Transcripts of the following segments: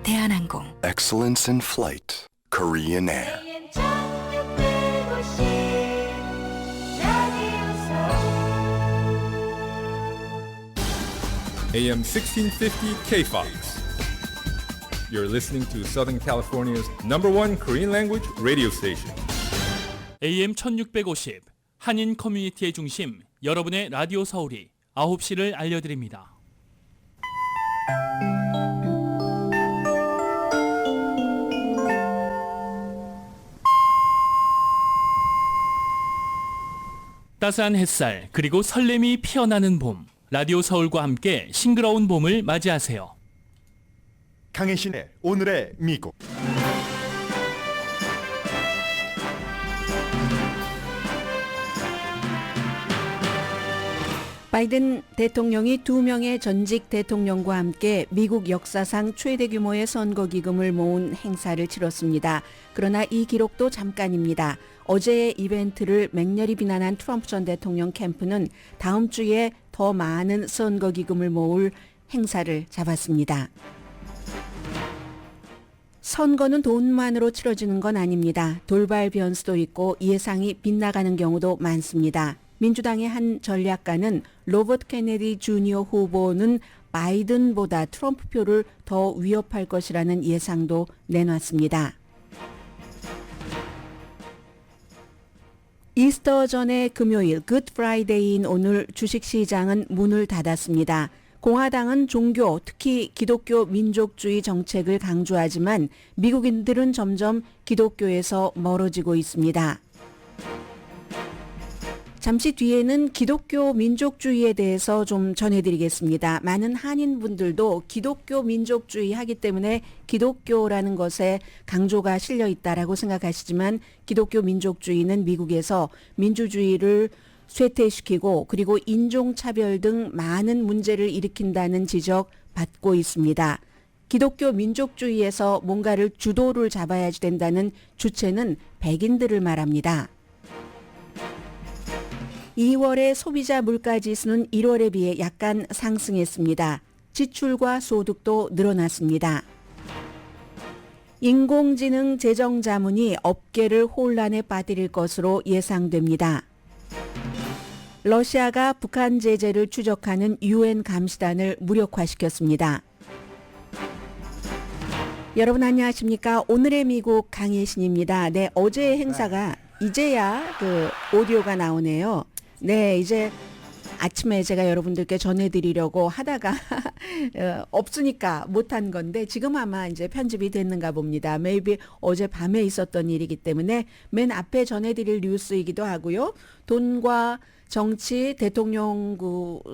대한항공. Excellence in flight. Korean Air. AM 1650 KFOX. You're listening to Southern California's #1 Korean language radio station. AM 1650 한인 커뮤니티의 중심 여러분의 라디오 서울이 9시를 알려드립니다. 따스한 햇살 그리고 설렘이 피어나는 봄. 라디오 서울과 함께 싱그러운 봄을 맞이하세요. 강혜신의 오늘의 미국. 바이든 대통령이 2명의 전직 대통령과 함께 미국 역사상 최대 규모의 선거 기금을 모은 행사를 치렀습니다. 그러나 이 기록도 잠깐입니다. 어제의 이벤트를 맹렬히 비난한 트럼프 전 대통령 캠프는 다음 주에 더 많은 선거 기금을 모을 행사를 잡았습니다. 선거는 돈만으로 치러지는 건 아닙니다. 돌발 변수도 있고 예상이 빗나가는 경우도 많습니다. 민주당의 한 전략가는 로버트 케네디 주니어 후보는 바이든보다 트럼프 표를 더 위협할 것이라는 예상도 내놨습니다. 이스터 전의 금요일 굿 프라이데이인 오늘 주식시장은 문을 닫았습니다. 공화당은 종교, 특히 기독교 민족주의 정책을 강조하지만 미국인들은 점점 기독교에서 멀어지고 있습니다. 잠시 뒤에는 기독교 민족주의에 대해서 좀 전해드리겠습니다. 많은 한인분들도 기독교 민족주의 하기 때문에 기독교라는 것에 강조가 실려 있다라고 생각하시지만 기독교 민족주의는 미국에서 민주주의를 쇠퇴시키고 그리고 인종차별 등 많은 문제를 일으킨다는 지적 받고 있습니다. 기독교 민족주의에서 뭔가를 주도를 잡아야 된다는 주체는 백인들을 말합니다. 2월의 소비자 물가지수는 1월에 비해 약간 상승했습니다. 지출과 소득도 늘어났습니다. 인공지능 재정 자문이 업계를 혼란에 빠뜨릴 것으로 예상됩니다. 러시아가 북한 제재를 추적하는 유엔 감시단을 무력화시켰습니다. 여러분 안녕하십니까? 오늘의 미국 강혜신입니다. 네, 어제의 행사가 이제야 오디오가 나오네요. 네, 이제 아침에 제가 여러분들께 전해드리려고 하다가 없으니까 못한 건데 지금 아마 이제 편집이 됐는가 봅니다. maybe 어제 밤에 있었던 일이기 때문에 맨 앞에 전해드릴 뉴스이기도 하고요. 돈과 정치, 대통령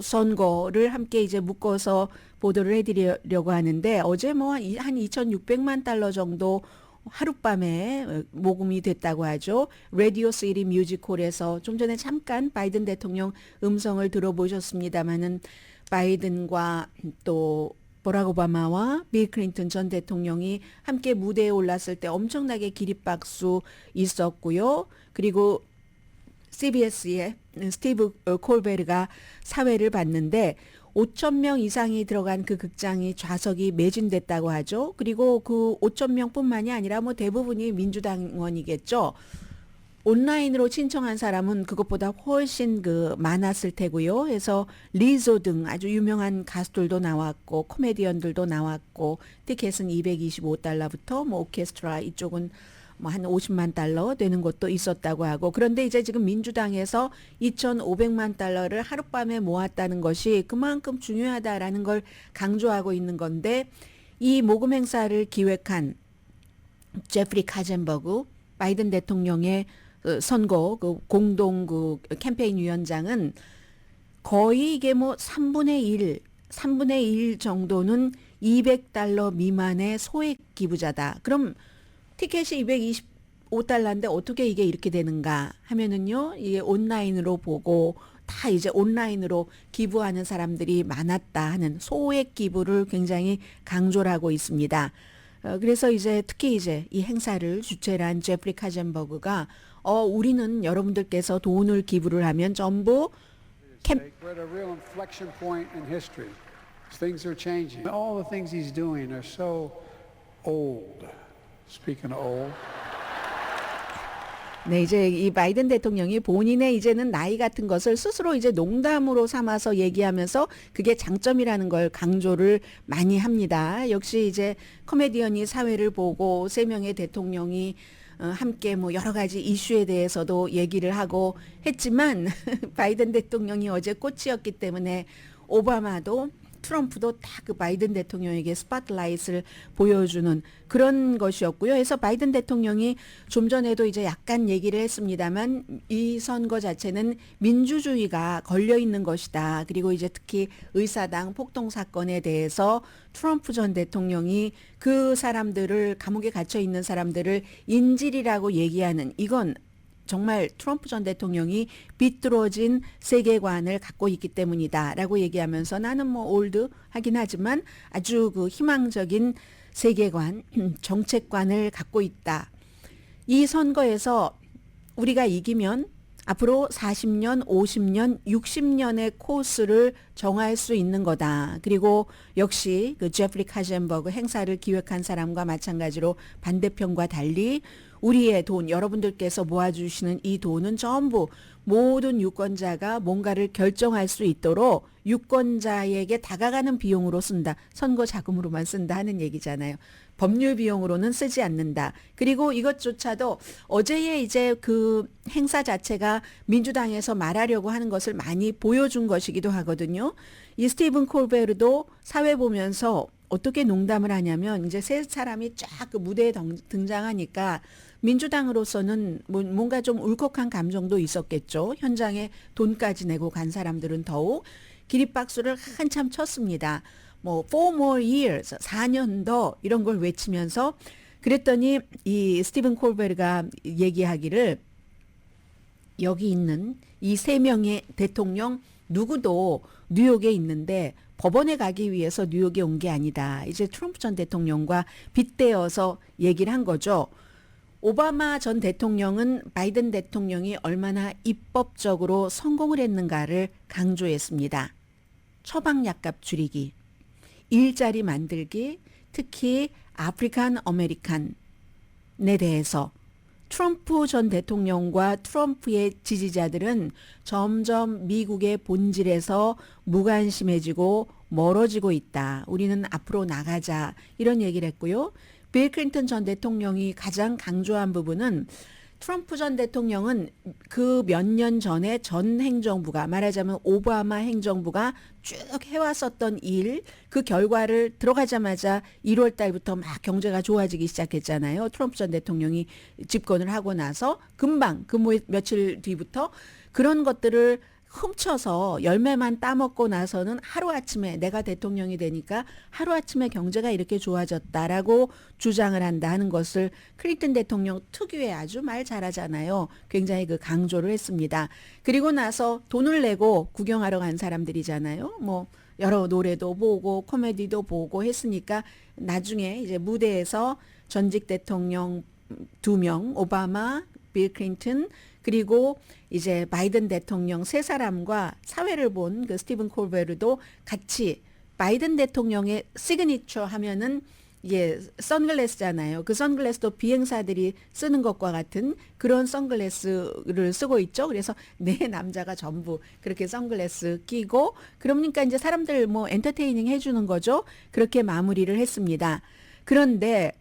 선거를 함께 이제 묶어서 보도를 해드리려고 하는데 어제 한 2,600만 달러 정도 하룻밤에 모금이 됐다고 하죠. 라디오 시티 뮤직홀에서 좀 전에 잠깐 바이든 대통령 음성을 들어보셨습니다마는 바이든과 또 버락 오바마와 빌 클린턴 전 대통령이 함께 무대에 올랐을 때 엄청나게 기립박수 있었고요. 그리고 CBS의 스티브 콜베르가 사회를 봤는데 5,000명 이상이 들어간 그 극장이 좌석이 매진됐다고 하죠. 그리고 그 5,000명뿐만이 아니라 대부분이 민주당원이겠죠. 온라인으로 신청한 사람은 그것보다 훨씬 많았을 테고요. 그래서 리조 등 아주 유명한 가수들도 나왔고 코미디언들도 나왔고 티켓은 $225부터 오케스트라 이쪽은 한 50만 달러 되는 것도 있었다고 하고 그런데 이제 지금 민주당에서 2,500만 달러를 하룻밤에 모았다는 것이 그만큼 중요하다라는 걸 강조하고 있는 건데 이 모금 행사를 기획한 제프리 카젠버그 바이든 대통령의 선거 공동 캠페인 위원장은 거의 이게 3분의 1 정도는 $200 미만의 소액 기부자다. 그럼 티켓이 $225인데 어떻게 이게 이렇게 되는가 하면은요, 이게 온라인으로 보고 다 이제 온라인으로 기부하는 사람들이 많았다 하는 소액 기부를 굉장히 강조를 하고 있습니다. 그래서 이제 특히 이제 이 행사를 주최를 한 제프리 카젠버그가 우리는 여러분들께서 돈을 기부를 하면 전부 Things are changing. All the things he's doing are so old. Speaking of old. 네, 이제 이 바이든 대통령이 본인의 이제는 나이 같은 것을 스스로 이제 농담으로 삼아서 얘기하면서 그게 장점이라는 걸 강조를 많이 합니다. 역시 이제 코미디언이 사회를 보고 세 명의 대통령이 함께 뭐 여러 가지 이슈에 대해서도 얘기를 하고 했지만 바이든 대통령이 어제 꽃이었기 때문에 오바마도 트럼프도 다 그 바이든 대통령에게 스팟라이트를 보여주는 그런 것이었고요. 그래서 바이든 대통령이 좀 전에도 이제 약간 얘기를 했습니다만 이 선거 자체는 민주주의가 걸려 있는 것이다. 그리고 이제 특히 의사당 폭동 사건에 대해서 트럼프 전 대통령이 그 사람들을 감옥에 갇혀 있는 사람들을 인질이라고 얘기하는 이건 정말 트럼프 전 대통령이 비뚤어진 세계관을 갖고 있기 때문이다라고 얘기하면서 나는 뭐 올드 하긴 하지만 아주 그 희망적인 세계관, 정책관을 갖고 있다. 이 선거에서 우리가 이기면 앞으로 40년, 50년, 60년의 코스를 정할 수 있는 거다. 그리고 역시 그 제프리 카젠버그 행사를 기획한 사람과 마찬가지로 반대편과 달리 우리의 돈, 여러분들께서 모아주시는 이 돈은 전부 모든 유권자가 뭔가를 결정할 수 있도록 유권자에게 다가가는 비용으로 쓴다. 선거 자금으로만 쓴다 하는 얘기잖아요. 법률 비용으로는 쓰지 않는다. 그리고 이것조차도 어제의 이제 그 행사 자체가 민주당에서 말하려고 하는 것을 많이 보여준 것이기도 하거든요. 이 스티븐 콜베르도 사회 보면서 어떻게 농담을 하냐면 이제 세 사람이 쫙 그 무대에 등장하니까 민주당으로서는 뭔가 좀 울컥한 감정도 있었겠죠. 현장에 돈까지 내고 간 사람들은 더욱 기립박수를 한참 쳤습니다. 뭐 4 more years, 4년 더 이런 걸 외치면서 그랬더니 이 스티븐 콜베르가 얘기하기를 여기 있는 이 세 명의 대통령 누구도 뉴욕에 있는데 법원에 가기 위해서 뉴욕에 온 게 아니다. 이제 트럼프 전 대통령과 빗대어서 얘기를 한 거죠. 오바마 전 대통령은 바이든 대통령이 얼마나 입법적으로 성공을 했는가를 강조했습니다. 처방약값 줄이기, 일자리 만들기, 특히 아프리칸 아메리칸에 대해서 트럼프 전 대통령과 트럼프의 지지자들은 점점 미국의 본질에서 무관심해지고 멀어지고 있다. 우리는 앞으로 나가자. 이런 얘기를 했고요. 빌 클린턴 전 대통령이 가장 강조한 부분은 트럼프 전 대통령은 그 몇 년 전에 전 행정부가 말하자면 오바마 행정부가 쭉 해왔었던 일, 그 결과를 들어가자마자 1월 달부터 막 경제가 좋아지기 시작했잖아요. 트럼프 전 대통령이 집권을 하고 나서 금방 그 며칠 뒤부터 그런 것들을 훔쳐서 열매만 따먹고 나서는 하루아침에 내가 대통령이 되니까 하루아침에 경제가 이렇게 좋아졌다라고 주장을 한다 하는 것을 클린턴 대통령 특유의 아주 말 잘하잖아요. 굉장히 그 강조를 했습니다. 그리고 나서 돈을 내고 구경하러 간 사람들이잖아요. 뭐 여러 노래도 보고 코미디도 보고 했으니까 나중에 이제 무대에서 전직 대통령 2명, 오바마, 빌 클린턴 그리고 이제 바이든 대통령 세 사람과 사회를 본 그 스티븐 콜베르도 같이 바이든 대통령의 시그니처 하면은 이게 선글라스잖아요. 그 선글라스도 비행사들이 쓰는 것과 같은 그런 선글라스를 쓰고 있죠. 그래서 네 남자가 전부 그렇게 선글라스 끼고 그러니까 이제 사람들 뭐 엔터테이닝 해주는 거죠. 그렇게 마무리를 했습니다. 그런데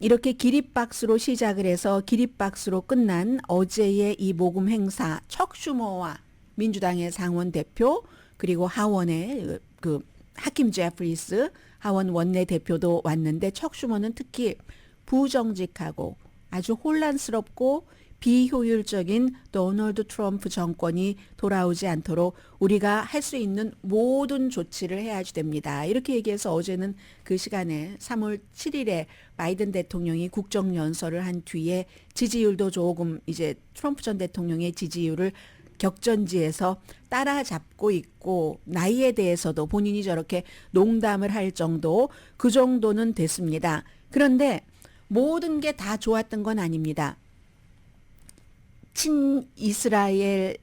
이렇게 기립박수로 시작을 해서 기립박수로 끝난 어제의 이 모금 행사 척 슈머와 민주당의 상원 대표 그리고 하원의 그 하킴 제프리스 하원 원내대표도 왔는데 척 슈머는 특히 부정직하고 아주 혼란스럽고 비효율적인 도널드 트럼프 정권이 돌아오지 않도록 우리가 할 수 있는 모든 조치를 해야지 됩니다. 이렇게 얘기해서 어제는 그 시간에 3월 7일에 바이든 대통령이 국정연설을 한 뒤에 지지율도 조금 이제 트럼프 전 대통령의 지지율을 격전지에서 따라잡고 있고 나이에 대해서도 본인이 저렇게 농담을 할 정도 그 정도는 됐습니다. 그런데 모든 게 다 좋았던 건 아닙니다. 친이스라엘도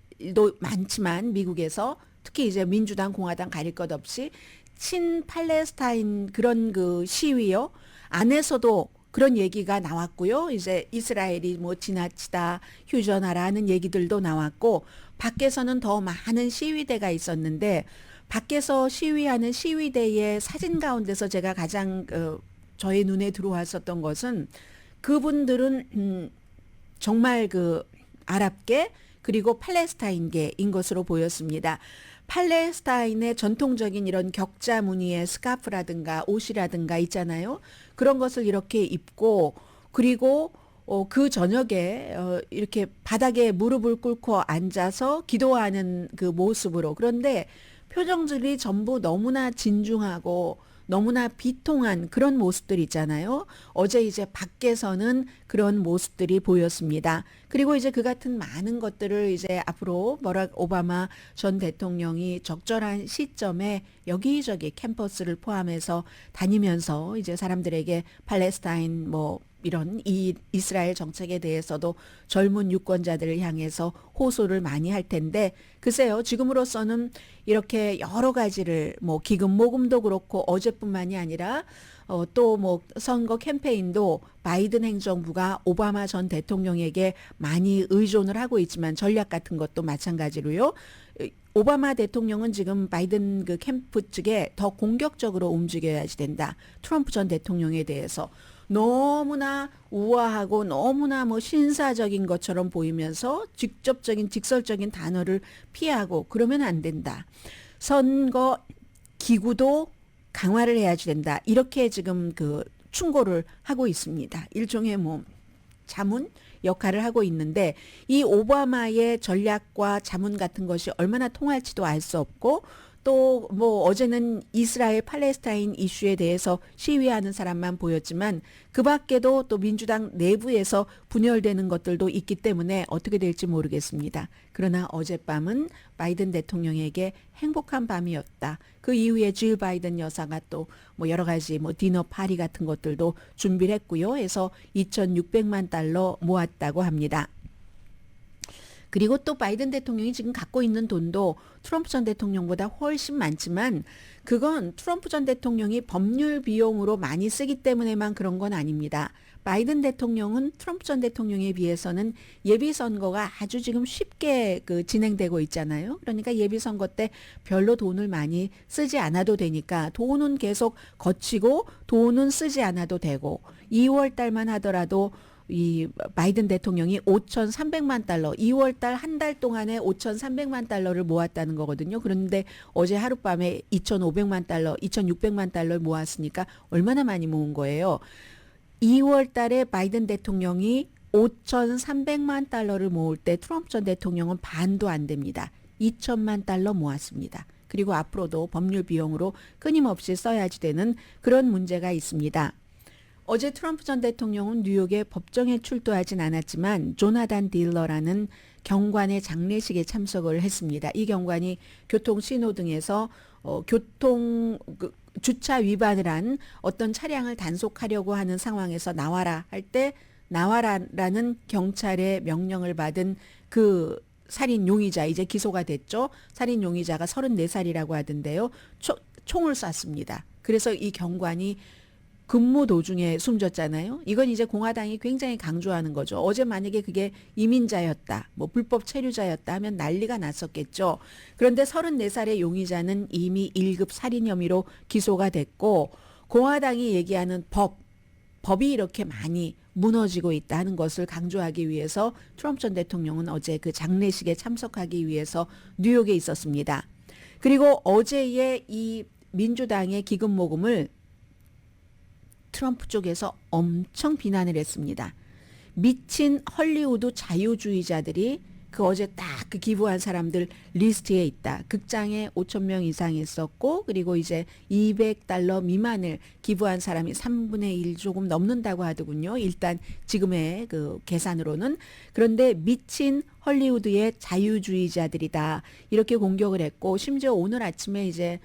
많지만 미국에서 특히 이제 민주당 공화당 가릴 것 없이 친팔레스타인 그런 그 시위요. 안에서도 그런 얘기가 나왔고요. 이제 이스라엘이 뭐 지나치다 휴전하라는 얘기들도 나왔고 밖에서는 더 많은 시위대가 있었는데 밖에서 시위하는 시위대의 사진 가운데서 제가 가장 저의 눈에 들어왔었던 것은 그분들은 정말 그 아랍계 그리고 팔레스타인계인 것으로 보였습니다. 팔레스타인의 전통적인 이런 격자 무늬의 스카프라든가 옷이라든가 있잖아요. 그런 것을 이렇게 입고 그리고 그 저녁에 이렇게 바닥에 무릎을 꿇고 앉아서 기도하는 그 모습으로 그런데 표정들이 전부 너무나 진중하고 너무나 비통한 그런 모습들 있잖아요. 어제 이제 밖에서는 그런 모습들이 보였습니다. 그리고 이제 그 같은 많은 것들을 이제 앞으로 버락 오바마 전 대통령이 적절한 시점에 여기저기 캠퍼스를 포함해서 다니면서 이제 사람들에게 팔레스타인 뭐 이런 이스라엘 정책에 대해서도 젊은 유권자들을 향해서 호소를 많이 할 텐데 글쎄요 지금으로서는 이렇게 여러 가지를 뭐 기금 모금도 그렇고 어제뿐만이 아니라 또 뭐 선거 캠페인도 바이든 행정부가 오바마 전 대통령에게 많이 의존을 하고 있지만 전략 같은 것도 마찬가지로요. 오바마 대통령은 지금 바이든 그 캠프 측에 더 공격적으로 움직여야지 된다. 트럼프 전 대통령에 대해서. 너무나 우아하고 너무나 뭐 신사적인 것처럼 보이면서 직접적인 직설적인 단어를 피하고 그러면 안 된다. 선거 기구도 강화를 해야지 된다. 이렇게 지금 그 충고를 하고 있습니다. 일종의 뭐 자문 역할을 하고 있는데 이 오바마의 전략과 자문 같은 것이 얼마나 통할지도 알 수 없고 또 뭐 어제는 이스라엘 팔레스타인 이슈에 대해서 시위하는 사람만 보였지만 그 밖에도 또 민주당 내부에서 분열되는 것들도 있기 때문에 어떻게 될지 모르겠습니다. 그러나 어젯밤은 바이든 대통령에게 행복한 밤이었다. 그 이후에 질 바이든 여사가 또 뭐 여러 가지 뭐 디너 파리 같은 것들도 준비를 했고요. 해서 2,600만 달러 모았다고 합니다. 그리고 또 바이든 대통령이 지금 갖고 있는 돈도 트럼프 전 대통령보다 훨씬 많지만 그건 트럼프 전 대통령이 법률 비용으로 많이 쓰기 때문에만 그런 건 아닙니다. 바이든 대통령은 트럼프 전 대통령에 비해서는 예비선거가 아주 지금 쉽게 진행되고 있잖아요. 그러니까 예비선거 때 별로 돈을 많이 쓰지 않아도 되니까 돈은 계속 거치고 돈은 쓰지 않아도 되고 2월 달만 하더라도 이 바이든 대통령이 5,300만 달러, 2월 달 한 달 동안에 5,300만 달러를 모았다는 거거든요. 그런데 어제 하룻밤에 2,500만 달러, 2,600만 달러를 모았으니까 얼마나 많이 모은 거예요. 2월 달에 바이든 대통령이 5,300만 달러를 모을 때 트럼프 전 대통령은 반도 안 됩니다. 2천만 달러 모았습니다. 그리고 앞으로도 법률 비용으로 끊임없이 써야지 되는 그런 문제가 있습니다. 어제 트럼프 전 대통령은 뉴욕의 법정에 출두하진 않았지만 조나단 딜러라는 경관의 장례식에 참석을 했습니다. 이 경관이 교통 신호등에서 주차 위반을 한 어떤 차량을 단속하려고 하는 상황에서 나와라 할 때 나와라라는 경찰의 명령을 받은 그 살인 용의자 이제 기소가 됐죠. 살인 용의자가 34살이라고 하던데요. 총을 쐈습니다. 그래서 이 경관이 근무 도중에 숨졌잖아요. 이건 이제 공화당이 굉장히 강조하는 거죠. 어제 만약에 그게 이민자였다, 뭐 불법 체류자였다 하면 난리가 났었겠죠. 그런데 34살의 용의자는 이미 1급 살인 혐의로 기소가 됐고 공화당이 얘기하는 법이 이렇게 많이 무너지고 있다는 것을 강조하기 위해서 트럼프 전 대통령은 어제 그 장례식에 참석하기 위해서 뉴욕에 있었습니다. 그리고 어제의 이 민주당의 기금 모금을 트럼프 쪽에서 엄청 비난을 했습니다. 미친 헐리우드 자유주의자들이 그 어제 딱 그 기부한 사람들 리스트에 있다. 극장에 5,000명 이상 있었고 그리고 이제 $200 미만을 기부한 사람이 3분의 1 조금 넘는다고 하더군요. 일단 지금의 그 계산으로는. 그런데 미친 헐리우드의 자유주의자들이다. 이렇게 공격을 했고 심지어 오늘 아침에 이제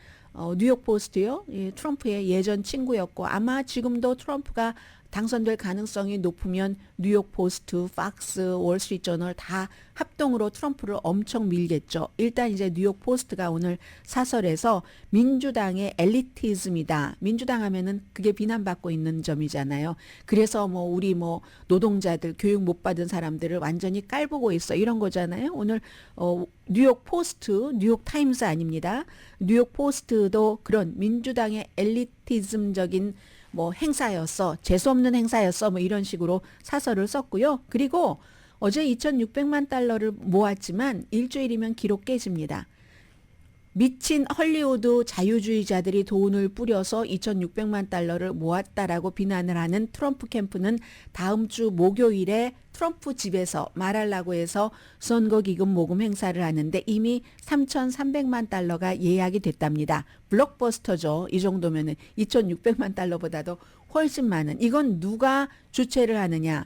뉴욕 포스트요. 예, 트럼프의 예전 친구였고 아마 지금도 트럼프가 당선될 가능성이 높으면 뉴욕 포스트, 팍스, 월스트리트저널 다 합동으로 트럼프를 엄청 밀겠죠. 일단 이제 뉴욕 포스트가 오늘 사설에서 민주당의 엘리티즘이다. 민주당 하면은 그게 비난받고 있는 점이잖아요. 그래서 뭐 우리 뭐 노동자들 교육 못 받은 사람들을 완전히 깔보고 있어. 이런 거잖아요. 오늘 뉴욕 포스트, 뉴욕 타임스 아닙니다. 뉴욕 포스트도 그런 민주당의 엘리티즘적인 뭐 행사였어, 재수없는 행사였어, 뭐 이런 식으로 사설을 썼고요. 그리고 어제 2,600만 달러를 모았지만 일주일이면 기록 깨집니다. 미친 헐리우드 자유주의자들이 돈을 뿌려서 2,600만 달러를 모았다라고 비난을 하는 트럼프 캠프는 다음 주 목요일에 트럼프 집에서 말하려고 해서 선거기금 모금 행사를 하는데 이미 3,300만 달러가 예약이 됐답니다. 블록버스터죠. 이 정도면은 2,600만 달러보다도 훨씬 많은. 이건 누가 주최를 하느냐.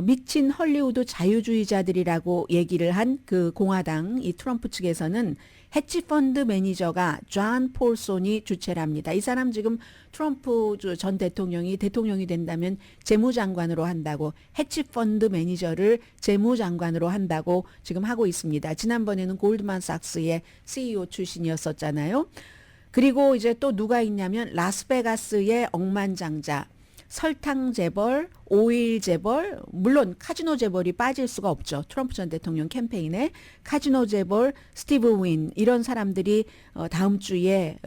미친 헐리우드 자유주의자들이라고 얘기를 한 그 공화당 이 트럼프 측에서는 해치펀드 매니저가 존 폴손이 주최를 합니다. 이 사람 지금 트럼프 전 대통령이 된다면 재무장관으로 한다고 해치펀드 매니저를 재무장관으로 한다고 지금 하고 있습니다. 지난번에는 골드만삭스의 CEO 출신이었었잖아요. 그리고 이제 또 누가 있냐면 라스베가스의 억만장자 설탕 재벌, 오일 재벌, 물론 카지노 재벌이 빠질 수가 없죠. 트럼프 전 대통령 캠페인에 카지노 재벌, 스티브 윈 이런 사람들이 다음 주에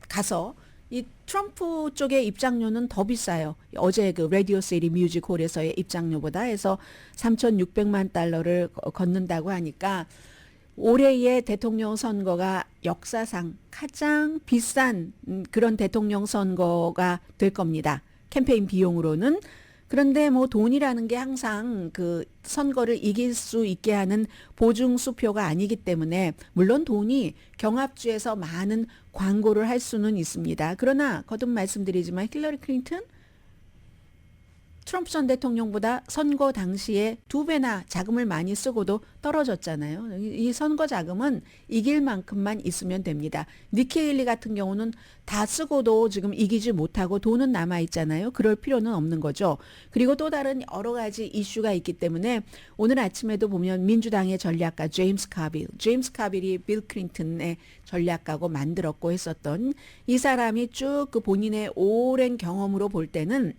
가서 이 트럼프 쪽의 입장료는 더 비싸요. 어제 그 라디오 시티 뮤직홀에서의 입장료보다 해서 3,600만 달러를 걷는다고 하니까 올해의 대통령 선거가 역사상 가장 비싼 그런 대통령 선거가 될 겁니다. 캠페인 비용으로는. 그런데 뭐 돈이라는 게 항상 그 선거를 이길 수 있게 하는 보증 수표가 아니기 때문에 물론 돈이 경합주에서 많은 광고를 할 수는 있습니다. 그러나 거듭 말씀드리지만 힐러리 클린턴 트럼프 전 대통령보다 선거 당시에 2배나 자금을 많이 쓰고도 떨어졌잖아요. 이 선거 자금은 이길 만큼만 있으면 됩니다. 니키 헤일리 같은 경우는 다 쓰고도 지금 이기지 못하고 돈은 남아있잖아요. 그럴 필요는 없는 거죠. 그리고 또 다른 여러 가지 이슈가 있기 때문에 오늘 아침에도 보면 민주당의 전략가 제임스 카빌이 빌 클린턴의 전략가고 만들었고 했었던 이 사람이 쭉 그 본인의 오랜 경험으로 볼 때는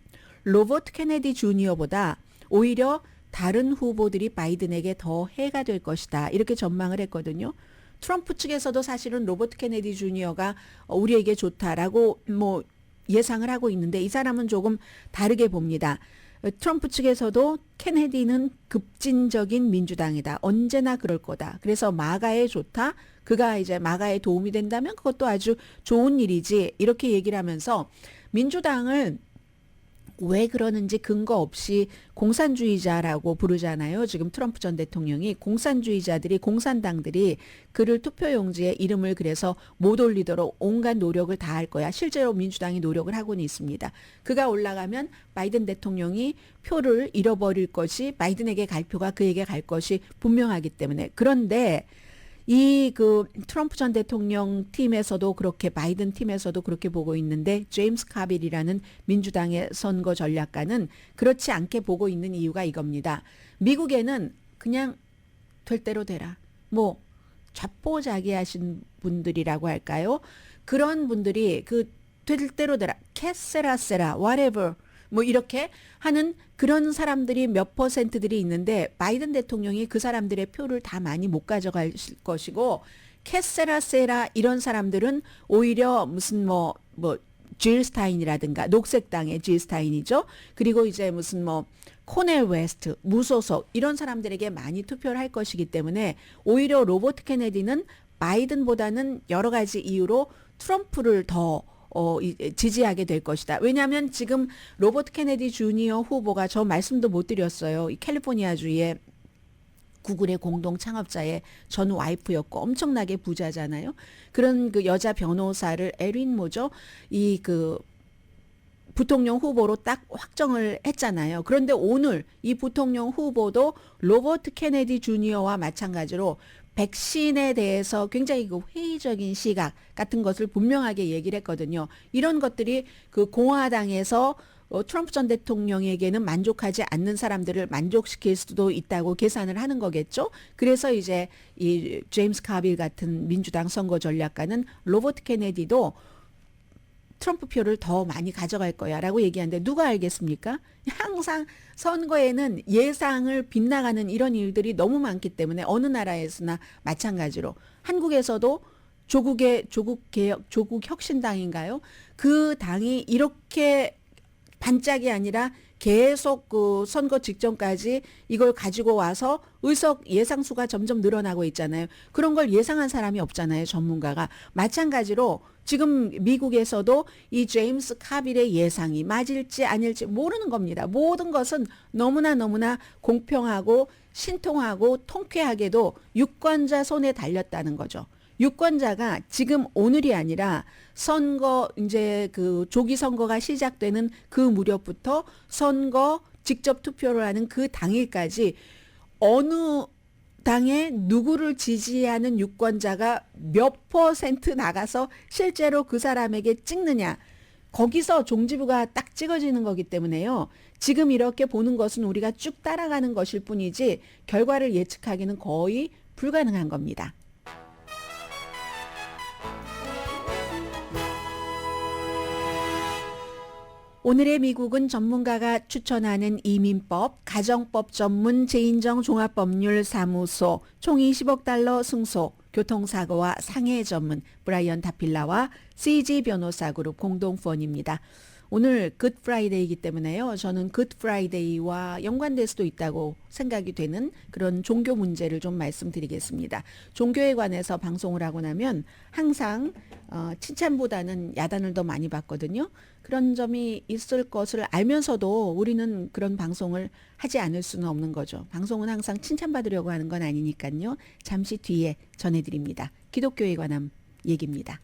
로버트 케네디 주니어보다 오히려 다른 후보들이 바이든에게 더 해가 될 것이다. 이렇게 전망을 했거든요. 트럼프 측에서도 사실은 로버트 케네디 주니어가 우리에게 좋다라고 뭐 예상을 하고 있는데 이 사람은 조금 다르게 봅니다. 트럼프 측에서도 케네디는 급진적인 민주당이다. 언제나 그럴 거다. 그래서 마가에 좋다. 그가 이제 마가에 도움이 된다면 그것도 아주 좋은 일이지. 이렇게 얘기를 하면서 민주당을 왜 그러는지 근거 없이 공산주의자라고 부르잖아요. 지금 트럼프 전 대통령이 공산주의자들이 공산당들이 그를 투표용지에 이름을 그래서 못 올리도록 온갖 노력을 다 할 거야. 실제로 민주당이 노력을 하고는 있습니다. 그가 올라가면 바이든 대통령이 표를 잃어버릴 것이 바이든에게 갈 표가 그에게 갈 것이 분명하기 때문에. 그런데 이 그 트럼프 전 대통령 팀에서도 그렇게 바이든 팀에서도 그렇게 보고 있는데 제임스 카빌이라는 민주당의 선거 전략가는 그렇지 않게 보고 있는 이유가 이겁니다. 미국에는 그냥 될 대로 되라. 뭐 좌포자기하신 분들이라고 할까요? 그런 분들이 그 될 대로 되라. 캐세라세라 whatever 뭐 이렇게 하는 그런 사람들이 몇 퍼센트들이 있는데 바이든 대통령이 그 사람들의 표를 다 많이 못 가져갈 것이고 캐세라세라 이런 사람들은 오히려 무슨 뭐 질 스타인이라든가 녹색당의 질 스타인이죠. 그리고 이제 무슨 뭐 코넬 웨스트 무소속 이런 사람들에게 많이 투표를 할 것이기 때문에 오히려 로버트 케네디는 바이든보다는 여러 가지 이유로 트럼프를 더 지지하게 될 것이다. 왜냐하면 지금 로버트 케네디 주니어 후보가 저 말씀도 못 드렸어요. 이 캘리포니아주의 구글의 공동 창업자의 전 와이프였고 엄청나게 부자잖아요. 그런 그 여자 변호사를 에린 뭐죠? 이 그 부통령 후보로 딱 확정을 했잖아요. 그런데 오늘 이 부통령 후보도 로버트 케네디 주니어와 마찬가지로 백신에 대해서 굉장히 그 회의적인 시각 같은 것을 분명하게 얘기를 했거든요. 이런 것들이 그 공화당에서 트럼프 전 대통령에게는 만족하지 않는 사람들을 만족시킬 수도 있다고 계산을 하는 거겠죠. 그래서 이제 이 제임스 카빌 같은 민주당 선거 전략가는 로버트 케네디도 트럼프 표를 더 많이 가져갈 거야 라고 얘기하는데 누가 알겠습니까? 항상 선거에는 예상을 빗나가는 이런 일들이 너무 많기 때문에 어느 나라에서나 마찬가지로 한국에서도 조국혁신당인가요? 그 당이 이렇게 반짝이 아니라 계속 그 선거 직전까지 이걸 가지고 와서 의석 예상수가 점점 늘어나고 있잖아요. 그런 걸 예상한 사람이 없잖아요. 전문가가. 마찬가지로 지금 미국에서도 이 제임스 카빌의 예상이 맞을지 아닐지 모르는 겁니다. 모든 것은 너무나 공평하고 신통하고 통쾌하게도 유권자 손에 달렸다는 거죠. 유권자가 지금 오늘이 아니라 선거 이제 그 조기 선거가 시작되는 그 무렵부터 선거 직접 투표를 하는 그 당일까지 어느 당에 누구를 지지하는 유권자가 몇 퍼센트 나가서 실제로 그 사람에게 찍느냐. 거기서 종지부가 딱 찍어지는 거기 때문에요. 지금 이렇게 보는 것은 우리가 쭉 따라가는 것일 뿐이지 결과를 예측하기는 거의 불가능한 겁니다. 오늘의 미국은 전문가가 추천하는 이민법, 가정법 전문 재인정 종합법률사무소, 총 20억 달러 승소, 교통사고와 상해 전문 브라이언 다필라와 CG 변호사 그룹 공동펀입니다. 오늘 굿 프라이데이이기 때문에요. 저는 굿 프라이데이와 연관될 수도 있다고 생각이 되는 그런 종교 문제를 좀 말씀드리겠습니다. 종교에 관해서 방송을 하고 나면 항상 칭찬보다는 야단을 더 많이 받거든요. 그런 점이 있을 것을 알면서도 우리는 그런 방송을 하지 않을 수는 없는 거죠. 방송은 항상 칭찬받으려고 하는 건 아니니까요. 잠시 뒤에 전해드립니다. 기독교에 관한 얘기입니다.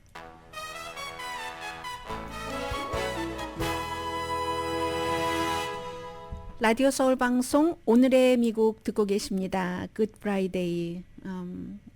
라디오 서울 방송 오늘의 미국 듣고 계십니다. 굿 프라이데이,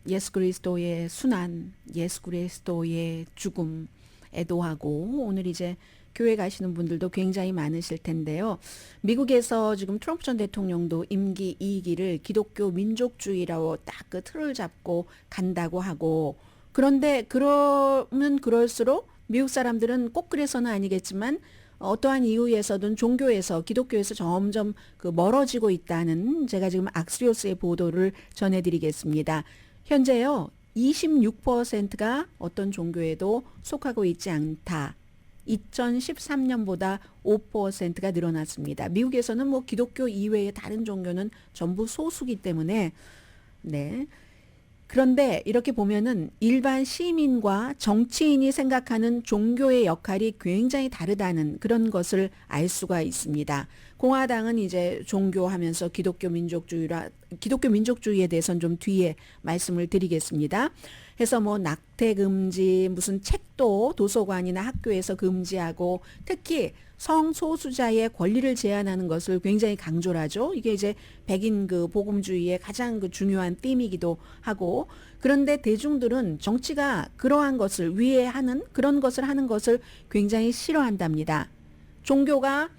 예수 그리스도의 순환, 예수 그리스도의 죽음 애도하고 오늘 이제 교회 가시는 분들도 굉장히 많으실 텐데요. 미국에서 지금 트럼프 전 대통령도 임기 2기를 기독교 민족주의라고 딱 그 틀을 잡고 간다고 하고, 그런데 그러면 그럴수록 미국 사람들은 꼭 그래서는 아니겠지만 어떠한 이유에서든 종교에서 기독교에서 점점 그 멀어지고 있다는 제가 지금 악스리오스의 보도를 전해드리겠습니다. 현재요 26%가 어떤 종교에도 속하고 있지 않다. 2013년보다 5%가 늘어났습니다. 미국에서는 뭐 기독교 이외의 다른 종교는 전부 소수기 때문에 네. 그런데 이렇게 보면은 일반 시민과 정치인이 생각하는 종교의 역할이 굉장히 다르다는 그런 것을 알 수가 있습니다. 공화당은 이제 종교하면서 기독교 민족주의에 대해서는 좀 뒤에 말씀을 드리겠습니다. 해서 뭐 낙태 금지, 무슨 책도 도서관이나 학교에서 금지하고 특히 성소수자의 권리를 제한하는 것을 굉장히 강조를 하죠. 이게 이제 백인 그 복음주의의 가장 그 중요한 띠이기도 하고, 그런데 대중들은 정치가 그러한 것을 위해하는 그런 것을 하는 것을 굉장히 싫어한답니다. 종교가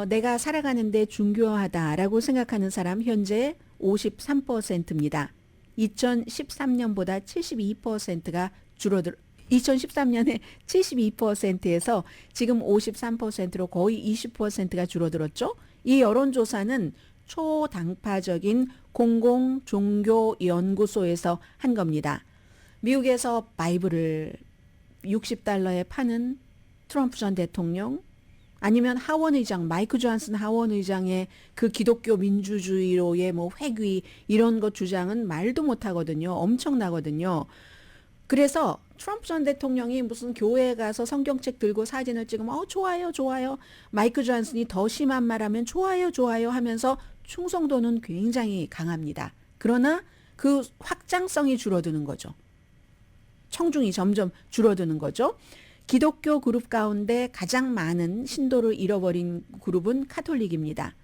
내가 살아가는데 중요하다라고 생각하는 사람 현재 53%입니다. 2013년보다 72%가 줄어들 2013년에 72%에서 지금 53%로 거의 20%가 줄어들었죠. 이 여론조사는 초당파적인 공공종교연구소에서 한 겁니다. 미국에서 바이블을 $60에 파는 트럼프 전 대통령, 아니면 하원 의장, 마이크 존슨 하원 의장의 그 기독교 민주주의로의 뭐 회귀 이런 것 주장은 말도 못 하거든요. 엄청나거든요. 그래서 트럼프 전 대통령이 무슨 교회에 가서 성경책 들고 사진을 찍으면 좋아요 좋아요, 마이크 존슨이 더 심한 말하면 좋아요 좋아요 하면서 충성도는 굉장히 강합니다. 그러나 그 확장성이 줄어드는 거죠. 청중이 점점 줄어드는 거죠. 기독교 그룹 가운데 가장 많은 신도를 잃어버린 그룹은 카톨릭입니다.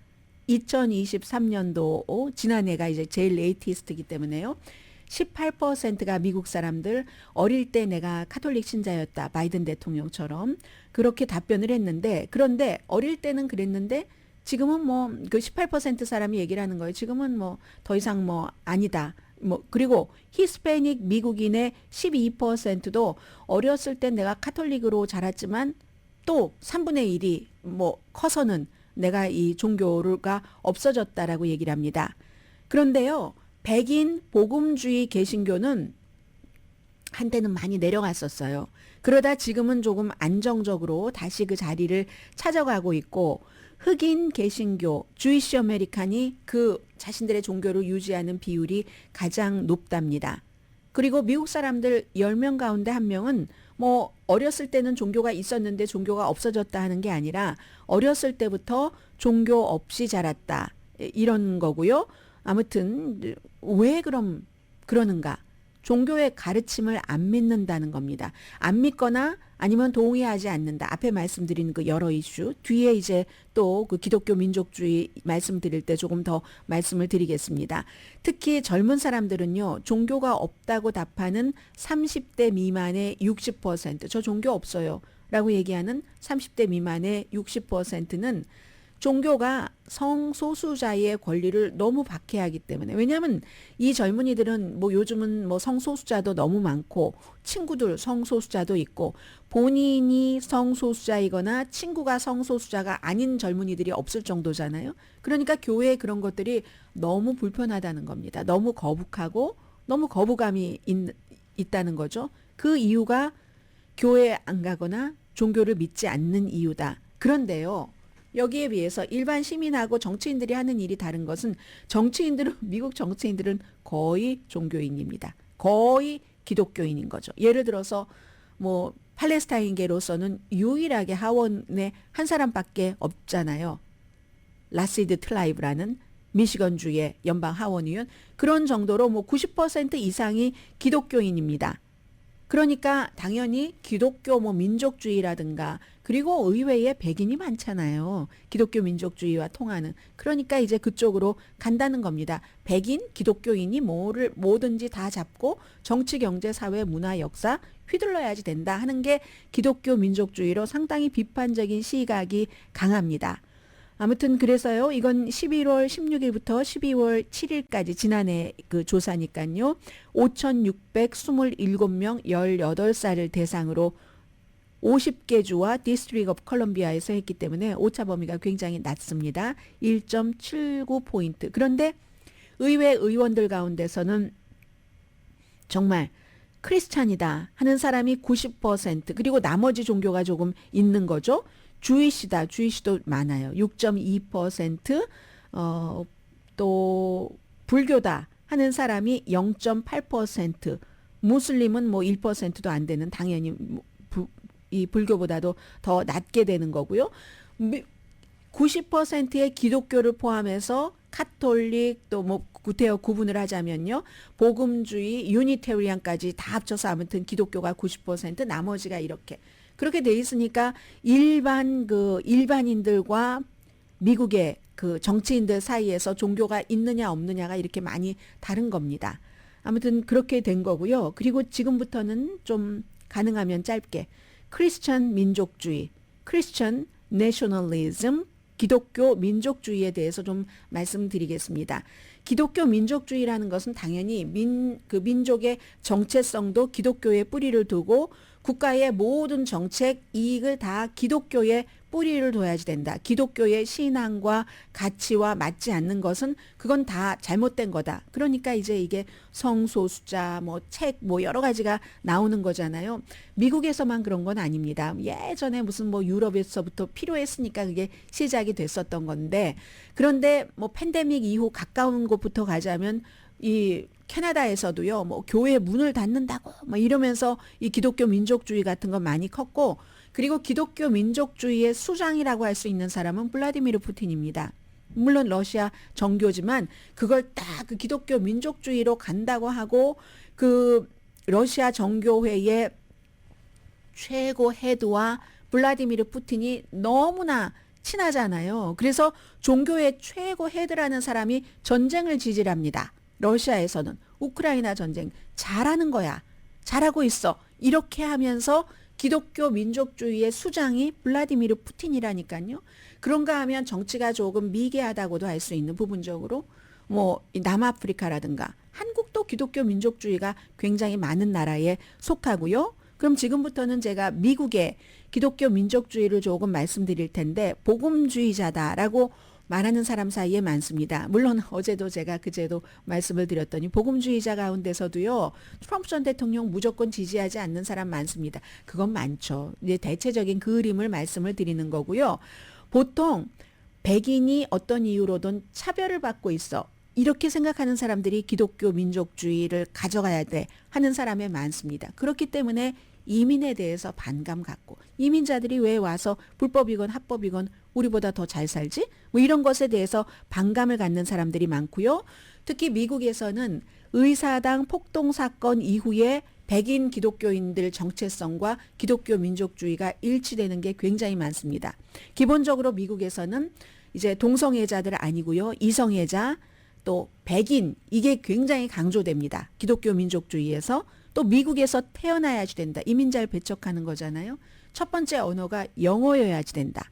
2023년도 지난해가 이제 제일 레이티스트이기 때문에요. 18%가 미국 사람들 어릴 때 내가 카톨릭 신자였다. 바이든 대통령처럼 그렇게 답변을 했는데 그런데 어릴 때는 그랬는데 지금은 뭐 그 18% 사람이 얘기를 하는 거예요. 지금은 뭐 더 이상 뭐 아니다. 뭐 그리고 히스패닉 미국인의 12%도 어렸을 때 내가 카톨릭으로 자랐지만 또 3분의 1이 뭐 커서는 내가 이 종교가 없어졌다라고 얘기를 합니다. 그런데요. 백인 복음주의 개신교는 한때는 많이 내려갔었어요. 그러다 지금은 조금 안정적으로 다시 그 자리를 찾아가고 있고 흑인 개신교, 주이시 아메리칸이 그 자신들의 종교를 유지하는 비율이 가장 높답니다. 그리고 미국 사람들 10명 가운데 1명은 뭐 어렸을 때는 종교가 있었는데 종교가 없어졌다 하는 게 아니라 어렸을 때부터 종교 없이 자랐다. 이런 거고요. 아무튼 왜 그럼 그러는가? 종교의 가르침을 안 믿는다는 겁니다. 안 믿거나 아니면 동의하지 않는다. 앞에 말씀드린 그 여러 이슈 뒤에 이제 또 그 기독교 민족주의 말씀드릴 때 조금 더 말씀을 드리겠습니다. 특히 젊은 사람들은요. 종교가 없다고 답하는 30대 미만의 60%, 저 종교 없어요 라고 얘기하는 30대 미만의 60%는 종교가 성소수자의 권리를 너무 박해하기 때문에 왜냐하면 이 젊은이들은 뭐 요즘은 뭐 성소수자도 너무 많고 친구들 성소수자도 있고 본인이 성소수자이거나 친구가 성소수자가 아닌 젊은이들이 없을 정도잖아요. 그러니까 교회에 그런 것들이 너무 불편하다는 겁니다. 너무 거북하고 너무 거부감이 있다는 거죠. 그 이유가 교회에 안 가거나 종교를 믿지 않는 이유다. 그런데요. 여기에 비해서 일반 시민하고 정치인들이 하는 일이 다른 것은 정치인들은 미국 정치인들은 거의 종교인입니다. 거의 기독교인인 거죠. 예를 들어서 뭐 팔레스타인계로서는 유일하게 하원에 한 사람밖에 없잖아요. 라시드 트라이브라는 미시건주의 연방 하원의원 그런 정도로 뭐 90% 이상이 기독교인입니다. 그러니까 당연히 기독교 뭐 민족주의라든가 그리고 의회에 백인이 많잖아요. 기독교 민족주의와 통하는. 그러니까 이제 그쪽으로 간다는 겁니다. 백인, 기독교인이 뭐든지 다 잡고 정치, 경제, 사회, 문화, 역사 휘둘러야지 된다 하는 게 기독교 민족주의로 상당히 비판적인 시각이 강합니다. 아무튼 그래서요. 이건 11월 16일부터 12월 7일까지 지난해 그 조사니까요. 5,627명 18살을 대상으로 50개 주와 디스트릭 오브 컬럼비아에서 했기 때문에 오차 범위가 굉장히 낮습니다. 1.79포인트. 그런데 의회 의원들 가운데서는 정말 크리스찬이다 하는 사람이 90% 그리고 나머지 종교가 조금 있는 거죠. 주이시다. 주이시도 많아요. 6.2%, 또 불교다 하는 사람이 0.8%, 무슬림은 뭐 1%도 안 되는 당연히 이 불교보다도 더 낮게 되는 거고요. 90%의 기독교를 포함해서 카톨릭 또 뭐 구태여 구분을 하자면요. 복음주의, 유니테리안까지 다 합쳐서 아무튼 기독교가 90% 나머지가 이렇게 그렇게 돼 있으니까 일반인들과 미국의 그 정치인들 사이에서 종교가 있느냐 없느냐가 이렇게 많이 다른 겁니다. 아무튼 그렇게 된 거고요. 그리고 지금부터는 좀 가능하면 짧게 크리스천 민족주의, 크리스천 내셔널리즘, 기독교 민족주의에 대해서 좀 말씀드리겠습니다. 기독교 민족주의라는 것은 당연히 민족의 정체성도 기독교에 뿌리를 두고 국가의 모든 정책, 이익을 다 기독교에 뿌리를 둬야지 된다. 기독교의 신앙과 가치와 맞지 않는 것은 그건 다 잘못된 거다. 그러니까 이제 이게 성소수자, 뭐 책, 뭐 여러 가지가 나오는 거잖아요. 미국에서만 그런 건 아닙니다. 예전에 무슨 뭐 유럽에서부터 필요했으니까 그게 시작이 됐었던 건데 그런데 뭐 팬데믹 이후 가까운 곳부터 가자면 이 캐나다에서도요, 뭐 교회 문을 닫는다고 막 이러면서 이 기독교 민족주의 같은 거 많이 컸고, 그리고 기독교 민족주의의 수장이라고 할 수 있는 사람은 블라디미르 푸틴입니다. 물론 러시아 정교지만 그걸 딱 그 기독교 민족주의로 간다고 하고 그 러시아 정교회의 최고 헤드와 블라디미르 푸틴이 너무나 친하잖아요. 그래서 종교의 최고 헤드라는 사람이 전쟁을 지지합니다. 러시아에서는 우크라이나 전쟁 잘하는 거야. 잘하고 있어. 이렇게 하면서 기독교 민족주의의 수장이 블라디미르 푸틴이라니까요. 그런가 하면 정치가 조금 미개하다고도 할 수 있는 부분적으로 뭐 남아프리카라든가 한국도 기독교 민족주의가 굉장히 많은 나라에 속하고요. 그럼 지금부터는 제가 미국의 기독교 민족주의를 조금 말씀드릴 텐데 복음주의자다라고 말하는 사람 사이에 많습니다. 물론 어제도 제가 그제도 말씀을 드렸더니 복음주의자 가운데서도요. 트럼프 전 대통령 무조건 지지하지 않는 사람 많습니다. 그건 많죠. 이제 대체적인 그림을 말씀을 드리는 거고요. 보통 백인이 어떤 이유로든 차별을 받고 있어. 이렇게 생각하는 사람들이 기독교 민족주의를 가져가야 돼 하는 사람이 많습니다. 그렇기 때문에 이민에 대해서 반감 갖고 이민자들이 왜 와서 불법이건 합법이건 우리보다 더 잘 살지? 뭐 이런 것에 대해서 반감을 갖는 사람들이 많고요. 특히 미국에서는 의사당 폭동 사건 이후에 백인 기독교인들 정체성과 기독교 민족주의가 일치되는 게 굉장히 많습니다. 기본적으로 미국에서는 이제 동성애자들 아니고요. 이성애자 또 백인 이게 굉장히 강조됩니다. 기독교 민족주의에서 또 미국에서 태어나야지 된다. 이민자를 배척하는 거잖아요. 첫 번째 언어가 영어여야지 된다.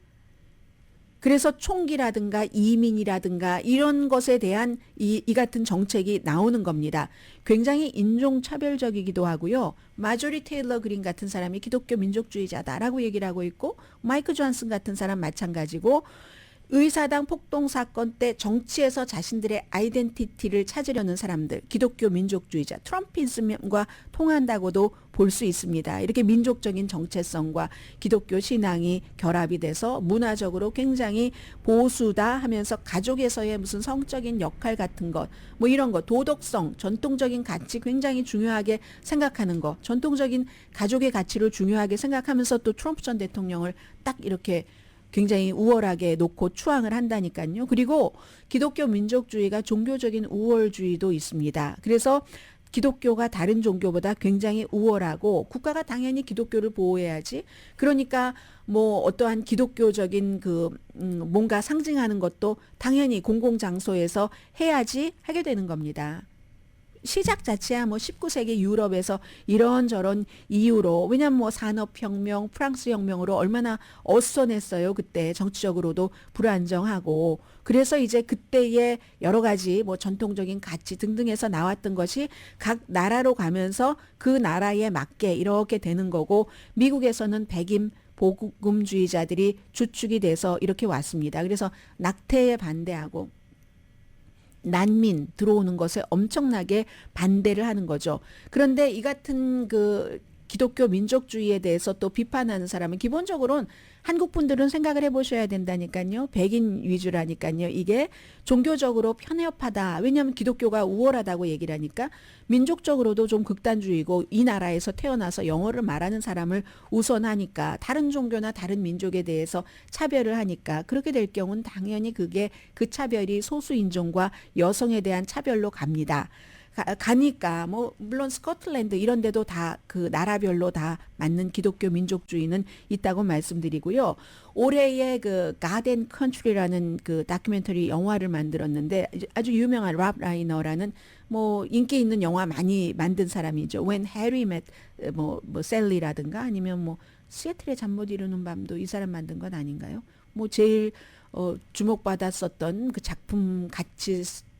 그래서 총기라든가 이민이라든가 이런 것에 대한 이 같은 정책이 나오는 겁니다. 굉장히 인종차별적이기도 하고요. 마조리 테일러 그린 같은 사람이 기독교 민족주의자다라고 얘기를 하고 있고 마이크 존슨 같은 사람 마찬가지고 의사당 폭동 사건 때 정치에서 자신들의 아이덴티티를 찾으려는 사람들, 기독교 민족주의자, 트럼피즘과 통한다고도 볼 수 있습니다. 이렇게 민족적인 정체성과 기독교 신앙이 결합이 돼서 문화적으로 굉장히 보수다 하면서 가족에서의 무슨 성적인 역할 같은 것, 뭐 이런 거, 도덕성, 전통적인 가치 굉장히 중요하게 생각하는 거, 전통적인 가족의 가치를 중요하게 생각하면서 또 트럼프 전 대통령을 딱 이렇게 굉장히 우월하게 놓고 추앙을 한다니까요. 그리고 기독교 민족주의가 종교적인 우월주의도 있습니다. 그래서 기독교가 다른 종교보다 굉장히 우월하고 국가가 당연히 기독교를 보호해야지. 그러니까 뭐 어떠한 기독교적인 뭔가 상징하는 것도 당연히 공공장소에서 해야지 하게 되는 겁니다. 시작 자체야 뭐 19세기 유럽에서 이런저런 이유로 왜냐면 뭐 산업혁명, 프랑스 혁명으로 얼마나 어수선했어요. 그때 정치적으로도 불안정하고 그래서 이제 그때의 여러 가지 뭐 전통적인 가치 등등에서 나왔던 것이 각 나라로 가면서 그 나라에 맞게 이렇게 되는 거고 미국에서는 백인 복음주의자들이 주축이 돼서 이렇게 왔습니다. 그래서 낙태에 반대하고 난민 들어오는 것에 엄청나게 반대를 하는 거죠. 그런데 이 같은 기독교 민족주의에 대해서 또 비판하는 사람은 기본적으로는 한국 분들은 생각을 해보셔야 된다니까요. 백인 위주라니까요. 이게 종교적으로 편협하다. 왜냐하면 기독교가 우월하다고 얘기를 하니까 민족적으로도 좀 극단주의고 이 나라에서 태어나서 영어를 말하는 사람을 우선하니까 다른 종교나 다른 민족에 대해서 차별을 하니까 그렇게 될 경우는 당연히 그게 그 차별이 소수인종과 여성에 대한 차별로 갑니다. 가니까 뭐 물론 스코틀랜드 이런 데도 다 그 나라별로 다 맞는 기독교 민족주의는 있다고 말씀드리고요. 올해의 가든 컨트리라는 다큐멘터리 영화를 만들었는데 아주 유명한 랍 라이너라는 뭐 인기 있는 영화 많이 만든 사람이죠. When Harry Met 뭐 셀리라든가 아니면 뭐 시애틀의 잠 못 이루는 밤도 이 사람 만든 건 아닌가요? 뭐 제일 주목받았었던 그 작품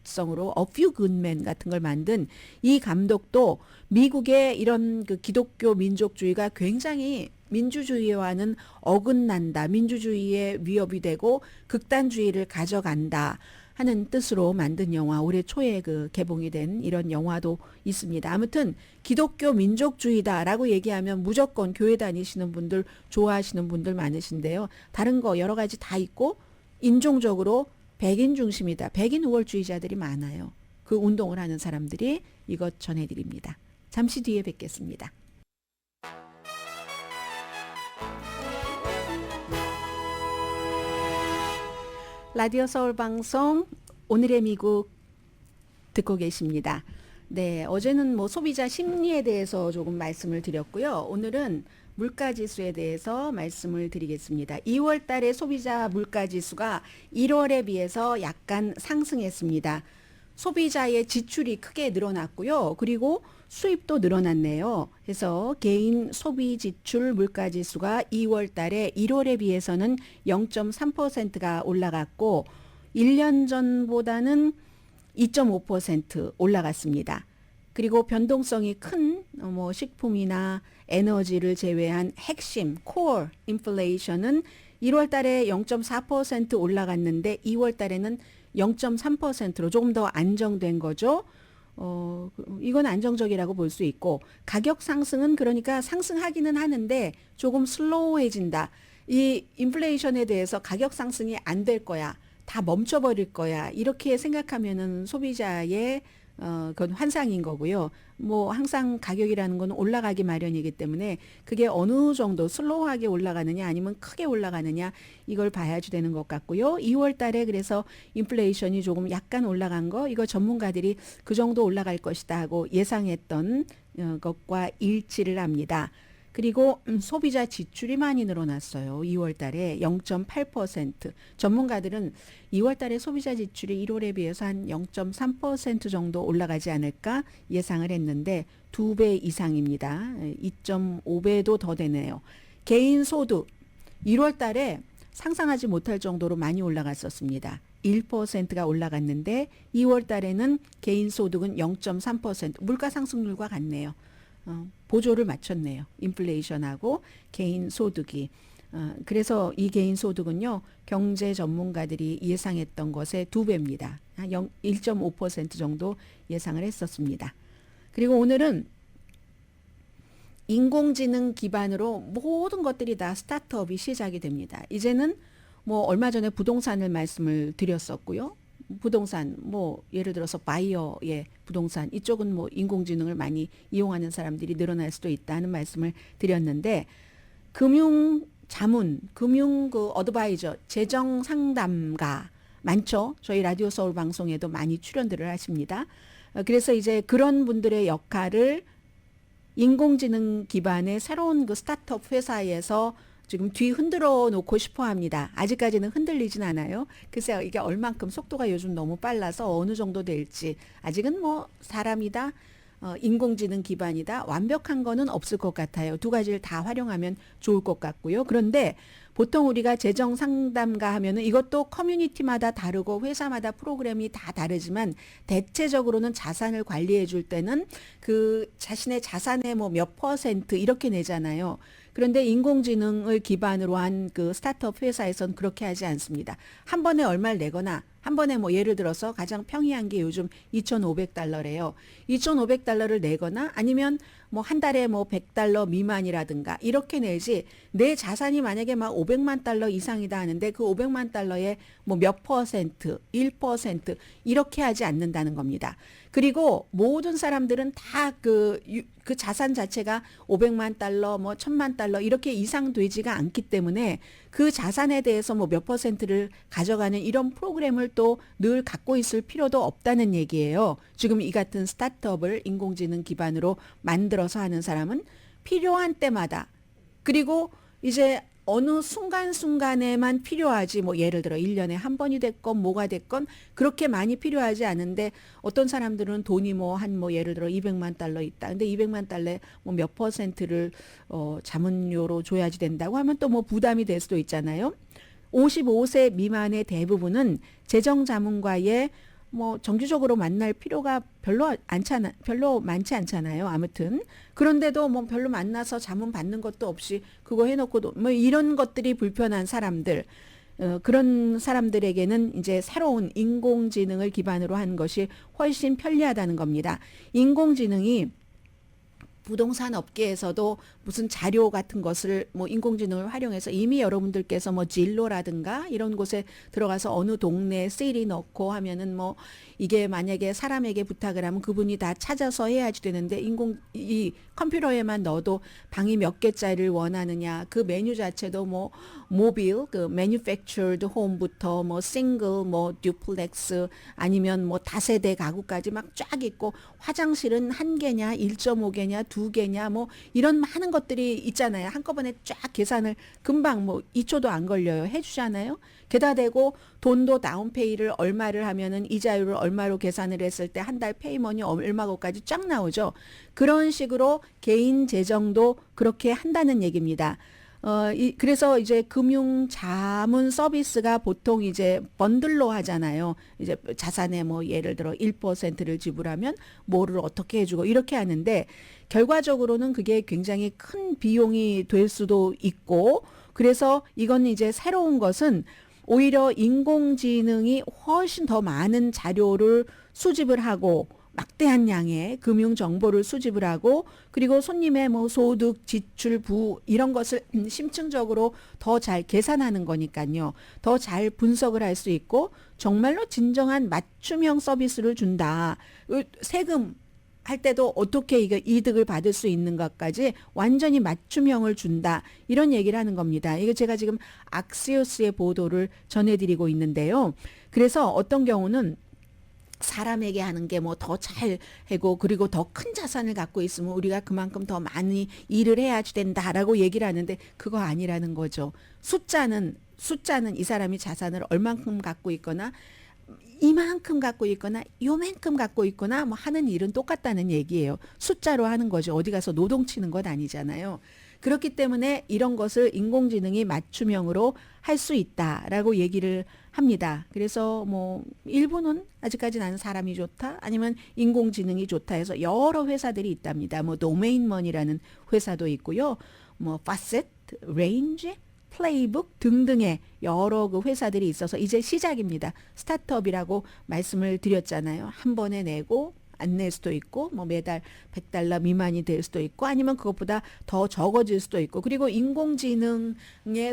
성으로 A Few Good Men 같은 걸 만든 이 감독도 미국의 이런 기독교 민족주의가 굉장히 민주주의와는 어긋난다. 민주주의에 위협이 되고 극단주의를 가져간다 하는 뜻으로 만든 영화 올해 초에 개봉이 된 이런 영화도 있습니다. 아무튼 기독교 민족주의다라고 얘기하면 무조건 교회 다니시는 분들 좋아하시는 분들 많으신데요. 다른 거 여러 가지 다 있고 인종적으로 백인 중심이다. 백인 우월주의자들이 많아요. 그 운동을 하는 사람들이 이것 전해드립니다. 잠시 뒤에 뵙겠습니다. 라디오 서울 방송 오늘의 미국 듣고 계십니다. 네, 어제는 뭐 소비자 심리에 대해서 조금 말씀을 드렸고요. 오늘은 물가지수에 대해서 말씀을 드리겠습니다. 2월 달에 소비자 물가지수가 1월에 비해서 약간 상승했습니다. 소비자의 지출이 크게 늘어났고요. 그리고 수입도 늘어났네요. 그래서 개인 소비 지출 물가 지수가 2월 달에 1월에 비해서는 0.3%가 올라갔고 1년 전보다는 2.5% 올라갔습니다. 그리고 변동성이 큰 뭐 식품이나 에너지를 제외한 핵심 코어 인플레이션은 1월 달에 0.4% 올라갔는데 2월 달에는 0.3%로 조금 더 안정된 거죠. 이건 안정적이라고 볼 수 있고 가격 상승은 그러니까 상승하기는 하는데 조금 슬로우해진다. 이 인플레이션에 대해서 가격 상승이 안 될 거야. 다 멈춰버릴 거야. 이렇게 생각하면은 소비자의 그건 환상인 거고요. 뭐 항상 가격이라는 건 올라가기 마련이기 때문에 그게 어느 정도 슬로우하게 올라가느냐 아니면 크게 올라가느냐 이걸 봐야지 되는 것 같고요. 2월 달에 그래서 인플레이션이 조금 약간 올라간 거 이거 전문가들이 그 정도 올라갈 것이다 하고 예상했던 것과 일치를 합니다. 그리고 소비자 지출이 많이 늘어났어요. 2월 달에 0.8%. 전문가들은 2월 달에 소비자 지출이 1월에 비해서 한 0.3% 정도 올라가지 않을까 예상을 했는데 2배 이상입니다. 2.5배도 더 되네요. 개인 소득 1월 달에 상상하지 못할 정도로 많이 올라갔었습니다. 1%가 올라갔는데 2월 달에는 개인 소득은 0.3% 물가 상승률과 같네요. 보조를 맞췄네요. 인플레이션하고 개인 소득이. 그래서 이 개인 소득은요. 경제 전문가들이 예상했던 것의 2배입니다. 1.5% 정도 예상을 했었습니다. 그리고 오늘은 인공지능 기반으로 모든 것들이 다 스타트업이 시작이 됩니다. 이제는 뭐 얼마 전에 부동산을 말씀을 드렸었고요. 부동산 뭐 예를 들어서 바이어의 부동산 이쪽은 뭐 인공지능을 많이 이용하는 사람들이 늘어날 수도 있다는 말씀을 드렸는데 금융 자문, 금융 그 어드바이저, 재정 상담가 많죠. 저희 라디오 서울 방송에도 많이 출연들을 하십니다. 그래서 이제 그런 분들의 역할을 인공지능 기반의 새로운 그 스타트업 회사에서 지금 뒤 흔들어 놓고 싶어 합니다. 아직까지는 흔들리진 않아요. 글쎄요, 이게 얼만큼 속도가 요즘 너무 빨라서 어느 정도 될지 아직은 뭐 사람이다, 인공지능 기반이다 완벽한 거는 없을 것 같아요. 두 가지를 다 활용하면 좋을 것 같고요. 그런데 보통 우리가 재정 상담가 하면은 이것도 커뮤니티마다 다르고 회사마다 프로그램이 다 다르지만 대체적으로는 자산을 관리해 줄 때는 그 자신의 자산의 뭐 몇 퍼센트 이렇게 내잖아요. 그런데 인공지능을 기반으로 한 그 스타트업 회사에서는 그렇게 하지 않습니다. 한 번에 얼마를 내거나 한 번에 뭐 예를 들어서 가장 평이한 게 요즘 2,500달러래요. 2,500달러를 내거나 아니면 뭐 한 달에 뭐 100달러 미만이라든가 이렇게 내지 내 자산이 만약에 막 500만 달러 이상이다 하는데 그 500만 달러의 뭐 몇 퍼센트, 1% 이렇게 하지 않는다는 겁니다. 그리고 모든 사람들은 다 그 자산 자체가 500만 달러, 뭐 1000만 달러 이렇게 이상 되지가 않기 때문에 그 자산에 대해서 뭐 몇 퍼센트를 가져가는 이런 프로그램을 또 늘 갖고 있을 필요도 없다는 얘기예요. 지금 이 같은 스타트업을 인공지능 기반으로 만들어서 하는 사람은 필요한 때마다 그리고 이제 어느 순간순간에만 필요하지 뭐 예를 들어 1년에 한 번이 됐건 뭐가 됐건 그렇게 많이 필요하지 않은데 어떤 사람들은 돈이 뭐 한 뭐 예를 들어 200만 달러 있다. 근데 200만 달러에 뭐 몇 퍼센트를 자문료로 줘야지 된다고 하면 또 뭐 부담이 될 수도 있잖아요. 55세 미만의 대부분은 재정 자문과의 뭐 정기적으로 만날 필요가 별로 많지 않잖아요. 아무튼 그런데도 뭐 별로 만나서 자문 받는 것도 없이 그거 해놓고도 뭐 이런 것들이 불편한 사람들 그런 사람들에게는 이제 새로운 인공지능을 기반으로 한 것이 훨씬 편리하다는 겁니다. 인공지능이 부동산 업계에서도 무슨 자료 같은 것을 뭐 인공지능을 활용해서 이미 여러분들께서 뭐 진로라든가 이런 곳에 들어가서 어느 동네 세일이 넣고 하면은 뭐 이게 만약에 사람에게 부탁을 하면 그분이 다 찾아서 해야지 되는데 이 컴퓨터에만 넣어도 방이 몇 개짜리를 원하느냐 그 메뉴 자체도 뭐 모빌 그 manufactured home부터 뭐 싱글 뭐 듀플렉스 아니면 뭐 다세대 가구까지 막 쫙 있고 화장실은 한 개냐 1.5개냐 2개냐 뭐 이런 많은 것들이 있잖아요. 한꺼번에 쫙 계산을 금방 뭐 2초도 안 걸려요. 해주잖아요. 게다 대고 돈도 다운페이를 얼마를 하면은 이자율을 얼마로 계산을 했을 때 한 달 페이먼이 얼마고까지 쫙 나오죠. 그런 식으로 개인 재정도 그렇게 한다는 얘기입니다. 그래서 이제 금융 자문 서비스가 보통 이제 번들로 하잖아요. 이제 자산의 뭐 예를 들어 1%를 지불하면 뭐를 어떻게 해주고 이렇게 하는데 결과적으로는 그게 굉장히 큰 비용이 될 수도 있고 그래서 이건 이제 새로운 것은 오히려 인공지능이 훨씬 더 많은 자료를 수집을 하고 막대한 양의 금융 정보를 수집을 하고 그리고 손님의 뭐 소득, 지출, 부 이런 것을 심층적으로 더 잘 계산하는 거니까요. 더 잘 분석을 할 수 있고 정말로 진정한 맞춤형 서비스를 준다. 세금 할 때도 어떻게 이거 이득을 받을 수 있는 것까지 완전히 맞춤형을 준다. 이런 얘기를 하는 겁니다. 이거 제가 지금 악시오스의 보도를 전해드리고 있는데요. 그래서 어떤 경우는 사람에게 하는 게 뭐 더 잘 하고 그리고 더 큰 자산을 갖고 있으면 우리가 그만큼 더 많이 일을 해야 된다라고 얘기를 하는데 그거 아니라는 거죠. 숫자는 이 사람이 자산을 얼만큼 갖고 있거나 이만큼 갖고 있거나 요만큼 갖고 있거나 뭐 하는 일은 똑같다는 얘기예요. 숫자로 하는 거죠. 어디 가서 노동 치는 건 아니잖아요. 그렇기 때문에 이런 것을 인공지능이 맞춤형으로 할 수 있다라고 얘기를 합니다. 그래서 뭐 일부는 아직까지 나는 사람이 좋다 아니면 인공지능이 좋다 해서 여러 회사들이 있답니다. 뭐 도메인먼이라는 회사도 있고요. 뭐 파셋, 레인지, 플레이북 등등의 여러 그 회사들이 있어서 이제 시작입니다. 스타트업이라고 말씀을 드렸잖아요. 한 번에 내고 안 낼 수도 있고 뭐 매달 $100 미만이 될 수도 있고 아니면 그것보다 더 적어질 수도 있고 그리고 인공지능의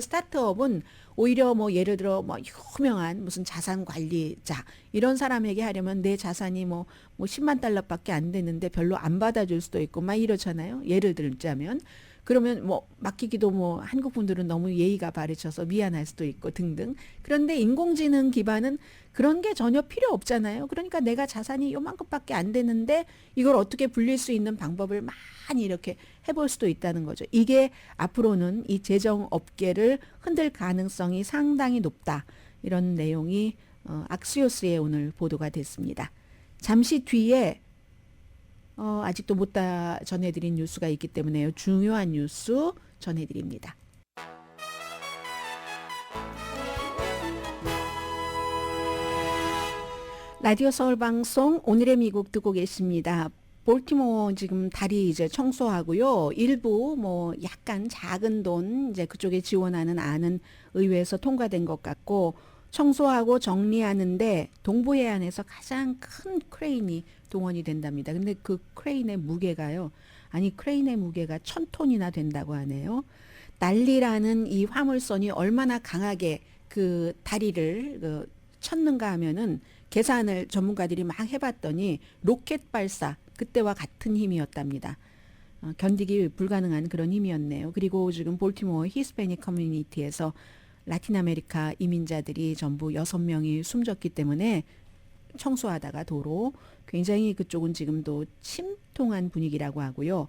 스타트업은 오히려 뭐 예를 들어 뭐 유명한 무슨 자산 관리자 이런 사람에게 하려면 내 자산이 뭐 $100,000밖에 안 되는데 별로 안 받아줄 수도 있고 막 이렇잖아요. 예를 들자면 그러면 뭐 맡기기도 뭐 한국 분들은 너무 예의가 바르셔서 미안할 수도 있고 등등. 그런데 인공지능 기반은 그런 게 전혀 필요 없잖아요. 그러니까 내가 자산이 요만큼밖에 안 되는데 이걸 어떻게 불릴 수 있는 방법을 많이 이렇게 해볼 수도 있다는 거죠. 이게 앞으로는 이 재정 업계를 흔들 가능성이 상당히 높다. 이런 내용이 악시오스에 오늘 보도가 됐습니다. 잠시 뒤에 아직도 못 다 전해드린 뉴스가 있기 때문에 중요한 뉴스 전해드립니다. 라디오 서울 방송 오늘의 미국 듣고 계십니다. 볼티모어 지금 다리 이제 청소하고요. 일부 뭐 약간 작은 돈 이제 그쪽에 지원하는 안은 의회에서 통과된 것 같고 청소하고 정리하는데 동부해안에서 가장 큰 크레인이 동원이 된답니다. 근데 그 크레인의 무게가요. 크레인의 무게가 1,000톤이나 된다고 하네요. 난리라는 이 화물선이 얼마나 강하게 그 다리를 쳤는가 하면은 계산을 전문가들이 막 해봤더니 로켓 발사 그때와 같은 힘이었답니다. 견디기 불가능한 그런 힘이었네요. 그리고 지금 볼티모어 히스패닉 커뮤니티에서 라틴 아메리카 이민자들이 전부 6명이 숨졌기 때문에 청소하다가 도로 굉장히 그쪽은 지금도 침통한 분위기라고 하고요.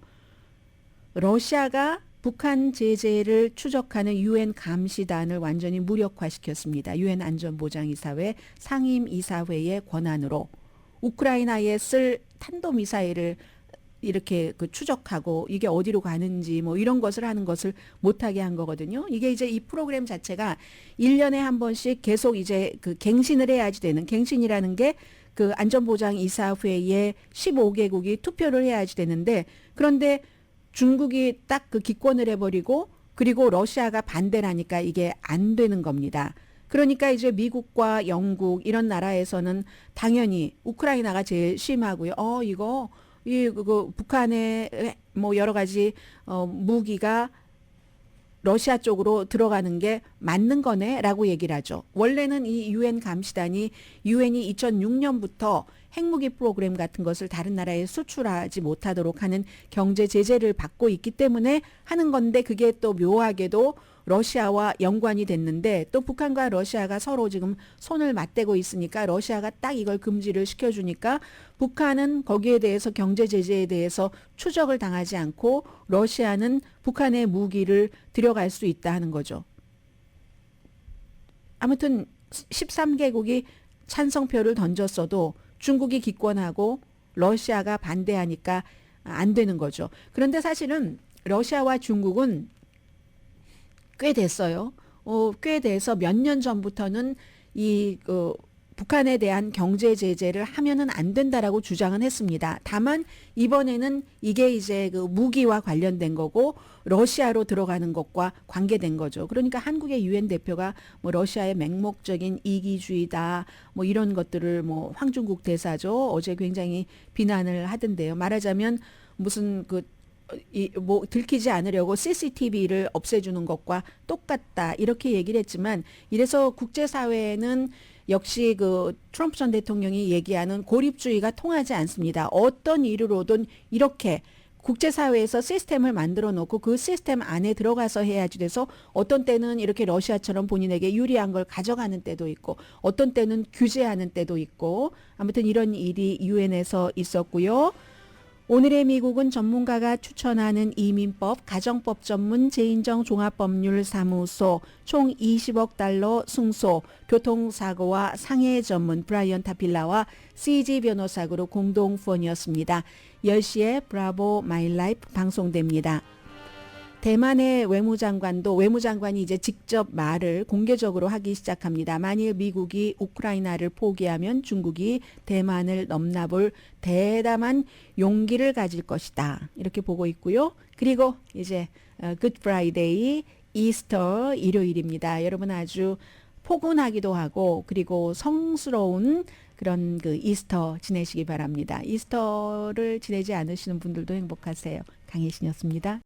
러시아가 북한 제재를 추적하는 유엔 감시단을 완전히 무력화시켰습니다. 유엔 안전보장이사회 상임이사회의 권한으로 우크라이나에 쓸 탄도미사일을 이렇게 그 추적하고 이게 어디로 가는지 뭐 이런 것을 하는 것을 못하게 한 거거든요. 이게 이제 이 프로그램 자체가 1년에 한 번씩 계속 이제 그 갱신을 해야지 되는 갱신이라는 게 그 안전보장이사회에 15개국이 투표를 해야지 되는데 그런데 중국이 딱 그 기권을 해버리고 그리고 러시아가 반대를 하니까 이게 안 되는 겁니다. 그러니까 이제 미국과 영국 이런 나라에서는 당연히 우크라이나가 제일 심하고요. 그 북한의 뭐 여러 가지 무기가 러시아 쪽으로 들어가는 게 맞는 거네라고 얘기를 하죠. 원래는 이 유엔 감시단이 유엔이 2006년부터 핵무기 프로그램 같은 것을 다른 나라에 수출하지 못하도록 하는 경제 제재를 받고 있기 때문에 하는 건데 그게 또 묘하게도 러시아와 연관이 됐는데 또 북한과 러시아가 서로 지금 손을 맞대고 있으니까 러시아가 딱 이걸 금지를 시켜주니까 북한은 거기에 대해서 경제 제재에 대해서 추적을 당하지 않고 러시아는 북한의 무기를 들여갈 수 있다 하는 거죠. 아무튼 13개국이 찬성표를 던졌어도 중국이 기권하고 러시아가 반대하니까 안 되는 거죠. 그런데 사실은 러시아와 중국은 꽤 됐어요. 꽤 돼서 몇 년 전부터는 이 북한에 대한 경제 제재를 하면은 안 된다라고 주장은 했습니다. 다만 이번에는 이게 이제 그 무기와 관련된 거고 러시아로 들어가는 것과 관계된 거죠. 그러니까 한국의 유엔 대표가 뭐 러시아의 맹목적인 이기주의다 뭐 이런 것들을 뭐 황중국 대사죠. 어제 굉장히 비난을 하던데요. 말하자면 무슨 뭐 들키지 않으려고 CCTV를 없애주는 것과 똑같다 이렇게 얘기를 했지만 이래서 국제사회는 역시 트럼프 전 대통령이 얘기하는 고립주의가 통하지 않습니다. 어떤 이유로든 이렇게 국제사회에서 시스템을 만들어 놓고 그 시스템 안에 들어가서 해야지 돼서 어떤 때는 이렇게 러시아처럼 본인에게 유리한 걸 가져가는 때도 있고 어떤 때는 규제하는 때도 있고 아무튼 이런 일이 유엔에서 있었고요. 오늘의 미국은 전문가가 추천하는 이민법, 가정법 전문 제인정 종합법률사무소 총 20억 달러 승소, 교통사고와 상해 전문 브라이언 타필라와 CG 변호사 그룹 공동 후원이었습니다. 10시에 브라보 마이 라이프 방송됩니다. 대만의 외무장관이 이제 직접 말을 공개적으로 하기 시작합니다. 만일 미국이 우크라이나를 포기하면 중국이 대만을 넘나볼 대담한 용기를 가질 것이다. 이렇게 보고 있고요. 그리고 이제 굿 프라이데이, 이스터 일요일입니다. 여러분 아주 포근하기도 하고 그리고 성스러운 그런 이스터 지내시기 바랍니다. 이스터를 지내지 않으시는 분들도 행복하세요. 강혜신이었습니다.